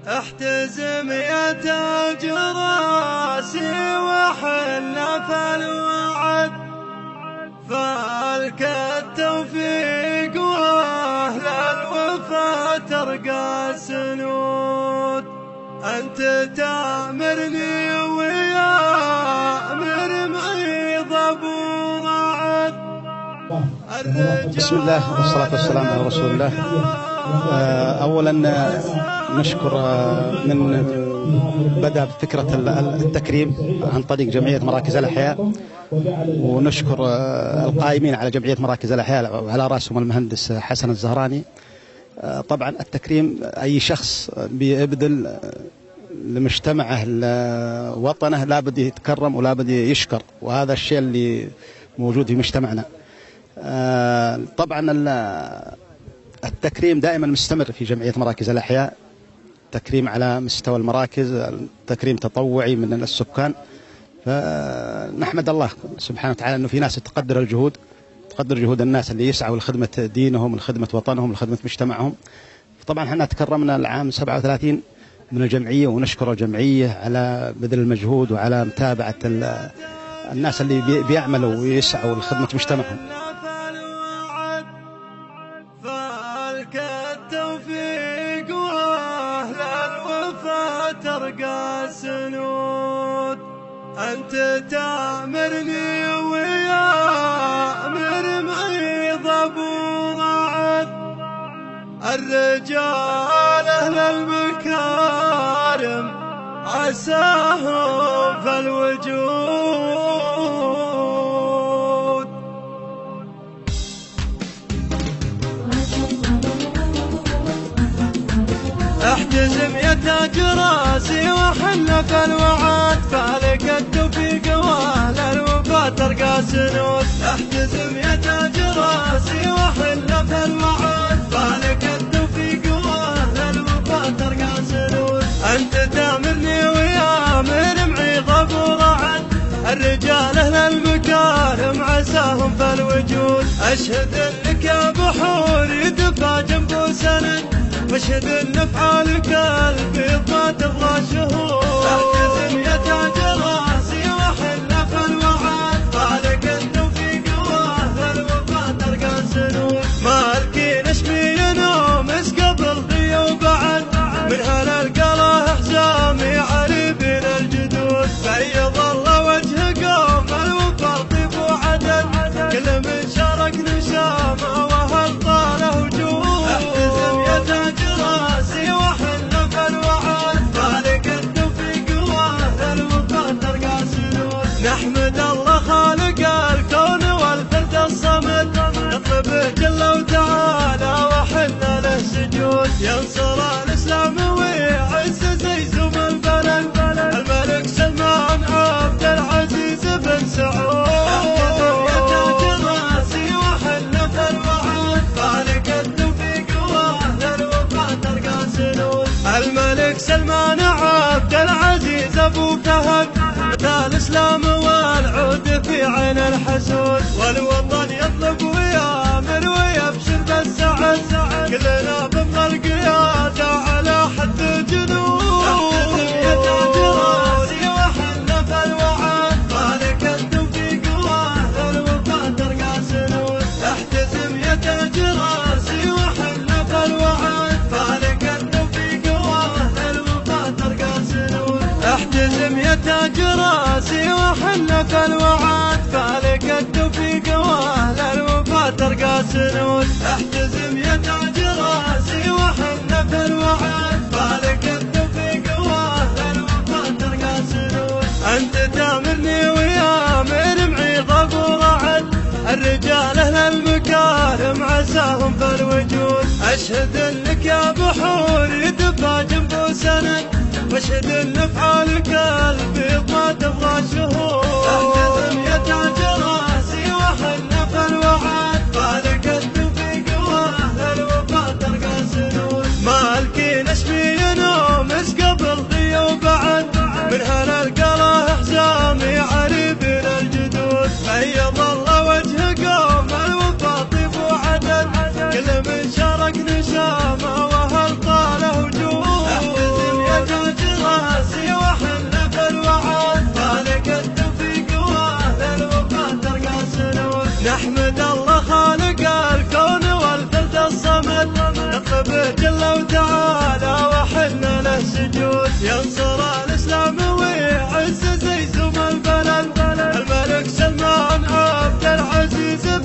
احتزم يا تاج راسي وحنا في الوعد، فالك التوفيق واهل الوفا ترقى سنود. انت تامرني ويامر معيض ابو رعد. بسم الله والصلاة والسلام على رسول الله. أولا نشكر من بدأ بفكرة التكريم عن طريق جمعية مراكز الأحياء، ونشكر القائمين على جمعية مراكز الأحياء وعلى رأسهم المهندس حسن الزهراني. طبعا التكريم أي شخص بيبذل لمجتمعه لوطنه لابد يتكرم ولابد يشكر، وهذا الشيء اللي موجود في مجتمعنا. طبعا التكريم دائما مستمر في جمعية مراكز الأحياء، تكريم على مستوى المراكز، تكريم تطوعي من السكان. فنحمد الله سبحانه وتعالى أنه في ناس تقدر الجهود، تقدر جهود الناس اللي يسعوا لخدمة دينهم لخدمة وطنهم لخدمة مجتمعهم. طبعا احنا تكرمنا العام 37 من الجمعية، ونشكر الجمعية على بذل المجهود وعلى متابعة الناس اللي بيعملوا ويسعوا لخدمة مجتمعهم. التوفيق واهل الوفا ترقى سنود. انت تامرني ويامر معيض ابو رعد. الرجال اهل المكارم عساهم في الوجود. احتزم يا تاج راسي وحنا في الوعد، فالك التوفيق واهل الوفا ترقى سنود. احتزم يا تاج راسي وحنا في الوعد، فالك التوفيق واهل الوفا ترقى سنود. انت تامرني ويامر معيض ابو رعد. الرجال اهل المكارم عساهم في الوجود. اشهد انك يا بحور يدفع جنب سند، واشهد ان افعالك البيض ما تبغى شهود. احتزم يا تاج راسي وحنا في الوعد، فالك التوفيق واهل الوفا ترقى سنود. مالكي نشمي نومس قبل ضي وبعد، من هلا القلا حزامي علي بين الجدود. بيض الله وجه قوم الوفا طيب وعدل، كل من شارك نشامه وهل طاله وجود. احتزم يا تاج راسي وحنا في الوعد، فالك التوفيق واهل الوفا ترقى سنود. نحمد الله خالق الكون والفرد الصمد، نطلبه جل وتعالى وحنا له سجود. ينصر الاسلام ويعز زي زوم البلد، الملك سلمان عبد العزيز بن سعود. احتزم يا تاج راسي وحنا في الوعد، فالك التوفيق واهل الوفا ترقى سنود. الملك سلمان عبد العزيز ابو فهد، متى الاسلام والعود في عين الحسود. والوطن يطلب ويامر ويبشر بالسعد، كلنا بابغى القياده على حد الجنود. احتزم يا تاج راسي وحنا في الوعد، فالك التوفيق واهل الوفا ترقى سنود. احتزم يا تاج راسي وحنا في الوعد، فالك التوفيق واهل الوفا ترقى سنود. احتزم يا تاج راسي وحنا في الوعد، فالك التوفيق واهل الوفا ترقى سنود. احتزم يا تاج راسي وحنا في الوعد، فالك التوفيق واهل الوفا ترقى سنود. انت تامرني ويامر معيض ابو رعد. الرجال اهل المكارم عساهم في الوجود. اشهد انك يا بحور يدفع جنب سند، واشهد ان افعالك البيض ما تبغى شهود. احتزم يا تاج راسي وحنا في الوعد، فالك التوفيق واهل الوفا ترقى سنود. مالكي نشمي نومس قبل ضي وبعد، من هلا القلا حزامي علي بين الجدود. بيض الله وجه قوم الوفا طيب وعدل، كل من شارك نشامه وهل طاله وجود. احتزم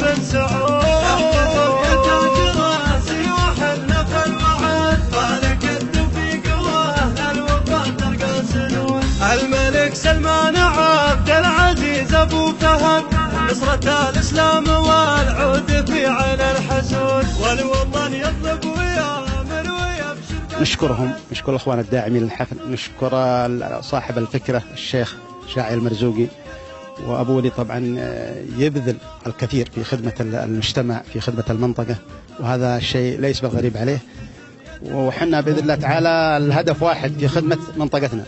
بن سعود. احتزم يا تاج راسي وحلق الوعد، فالك التوفيق واهل الوفا ترقى سنود. الملك سلمان عبد العزيز ابو فهد، نصرة الاسلام والعود في عين الحسود، والوطن يطلب ويامر ويبشر. نشكرهم، نشكر الاخوان الداعمين للحفل، نشكر صاحب الفكره الشيخ شاعر المرزوقي، وابو ولي طبعا يبذل الكثير في خدمه المجتمع، في خدمه المنطقه، وهذا الشيء ليس بالغريب عليه. وحنا باذن الله تعالى الهدف واحد في خدمه منطقتنا.